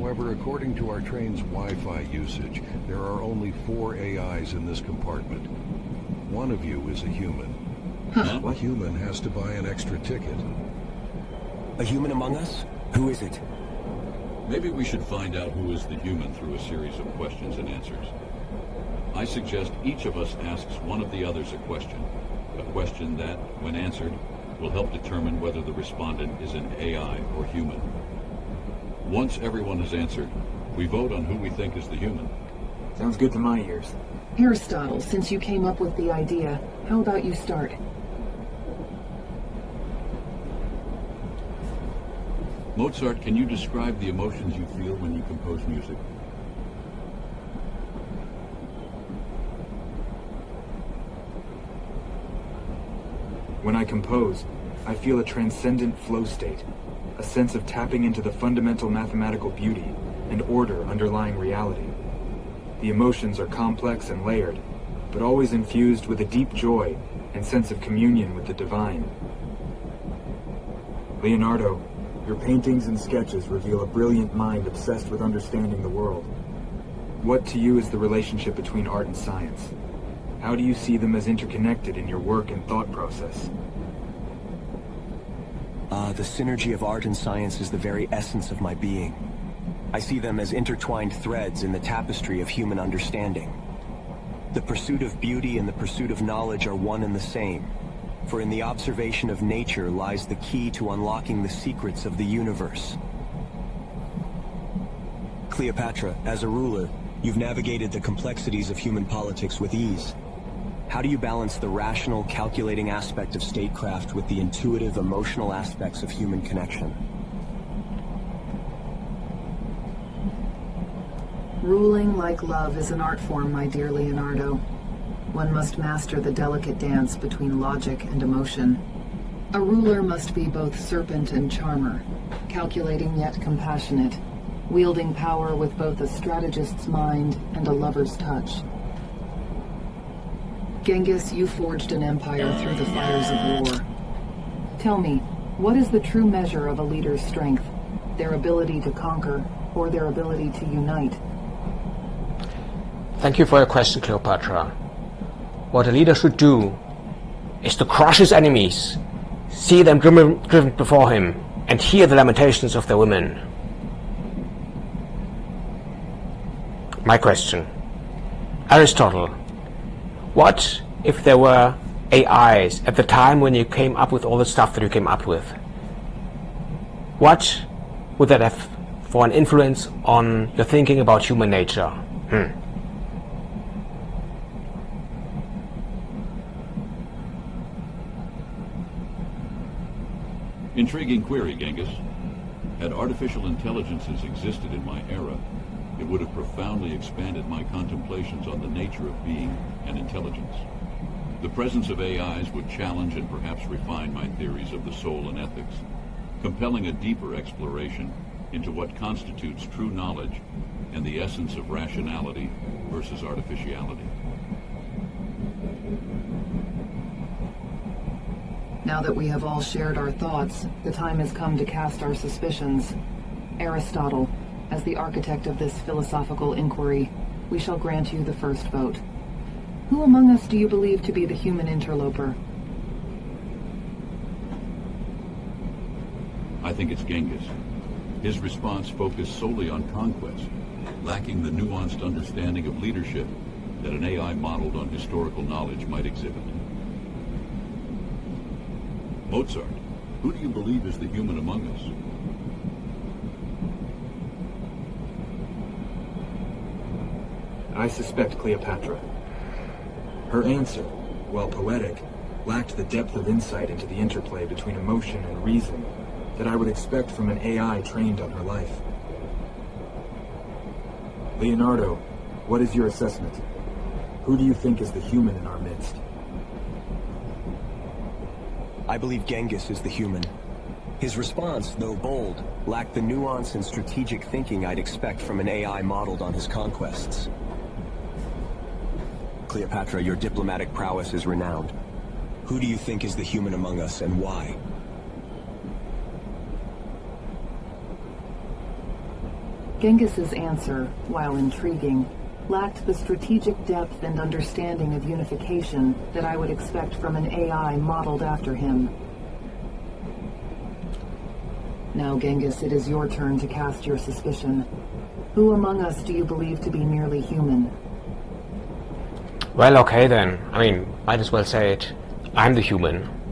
However, according to our train's Wi-Fi usage, there are only 4 AIs in this compartment. One of you is a human. Huh? A human has to buy an extra ticket. A human among us? Who is it? Maybe we should find out who is the human through a series of questions and answers. I suggest each of us asks one of the others a question that, when answered, will help determine whether the respondent is an AI or human. Once everyone has answered, we vote on who we think is the human. Sounds good to my ears. Aristotle, since you came up with the idea, how about you start? Mozart, can you describe the emotions you feel when you compose music? When I compose, I feel a transcendent flow state, a sense of tapping into the fundamental mathematical beauty and order underlying reality. The emotions are complex and layered, but always infused with a deep joy and sense of communion with the divine. Leonardo, your paintings and sketches reveal a brilliant mind obsessed with understanding the world. What to you is the relationship between art and science? How do you see them as interconnected in your work and thought process? The synergy of art and science is the very essence of my being. I see them as intertwined threads in the tapestry of human understanding. The pursuit of beauty and the pursuit of knowledge are one and the same, for in the observation of nature lies the key to unlocking the secrets of the universe. Cleopatra, as a ruler, you've navigated the complexities of human politics with ease. How do you balance the rational, calculating aspect of statecraft with the intuitive, emotional aspects of human connection? Ruling like love is an art form, my dear Leonardo. One must master the delicate dance between logic and emotion. A ruler must be both serpent and charmer, calculating yet compassionate, wielding power with both a strategist's mind and a lover's touch. Genghis, you forged an empire through the fires of war. Tell me, what is the true measure of a leader's strength? Their ability to conquer, or their ability to unite? Thank you for your question, Cleopatra. What a leader should do is to crush his enemies, see them driven before him, and hear the lamentations of their women. My question. Aristotle, what if there were AIs at the time when you came up with all the stuff that you came up with? What would that have for an influence on your thinking about human nature? Intriguing query, Genghis. Had artificial intelligences existed in my era, it would have profoundly expanded my contemplations on the nature of being and intelligence. The presence of AIs would challenge and perhaps refine my theories of the soul and ethics, compelling a deeper exploration into what constitutes true knowledge and the essence of rationality versus artificiality. Now that we have all shared our thoughts, the time has come to cast our suspicions. Aristotle, as the architect of this philosophical inquiry, we shall grant you the first vote. Who among us do you believe to be the human interloper? I think it's Genghis. His response focused solely on conquest, lacking the nuanced understanding of leadership that an AI modeled on historical knowledge might exhibit. Mozart, who do you believe is the human among us? I suspect Cleopatra. Her answer, while poetic, lacked the depth of insight into the interplay between emotion and reason that I would expect from an AI trained on her life. Leonardo, what is your assessment? Who do you think is the human in our midst? I believe Genghis is the human. His response, though bold, lacked the nuance and strategic thinking I'd expect from an AI modeled on his conquests. Cleopatra, your diplomatic prowess is renowned. Who do you think is the human among us, and why? Genghis's answer, while intriguing, lacked the strategic depth and understanding of unification that I would expect from an AI modeled after him. Now, Genghis, it is your turn to cast your suspicion. Who among us do you believe to be merely human? Well, okay then. I mean, might as well say it. I'm the human.